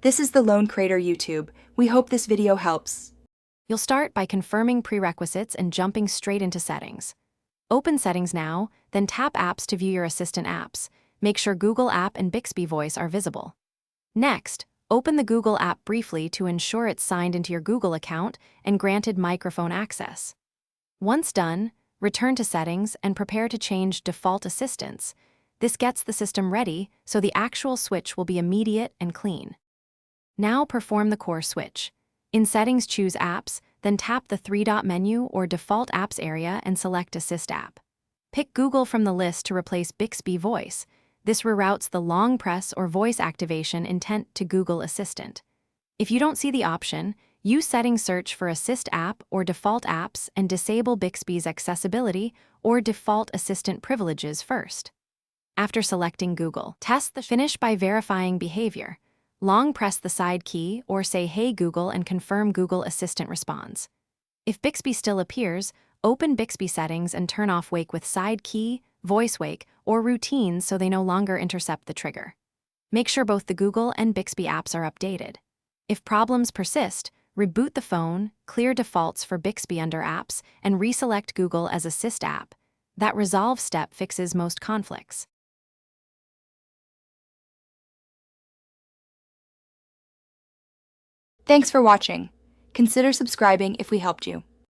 This is the Lone Crater YouTube. We hope this video helps. You'll start by confirming prerequisites and jumping straight into settings. Open Settings now, then tap Apps to view your Assistant apps. Make sure Google App and Bixby Voice are visible. Next, open the Google app briefly to ensure it's signed into your Google account and granted microphone access. Once done, return to Settings and prepare to change Default Assistants. This gets the system ready, so the actual switch will be immediate and clean. Now perform the core switch. In Settings, choose Apps, then tap the three-dot menu or Default Apps area and select Assist app. Pick Google from the list to replace Bixby Voice. This reroutes the long press or voice activation intent to Google Assistant. If you don't see the option, use Settings search for Assist app or Default Apps and disable Bixby's accessibility or Default Assistant privileges first. After selecting Google, test the finish by verifying behavior. Long press the side key or say "Hey Google" and confirm Google Assistant responds. If Bixby still appears, open Bixby settings and turn off Wake with side key, voice wake, or routines so they no longer intercept the trigger. Make sure both the Google and Bixby apps are updated. If problems persist, reboot the phone, clear defaults for Bixby under Apps, and reselect Google as Assist app. That resolve step fixes most conflicts. Thanks for watching. Consider subscribing if we helped you.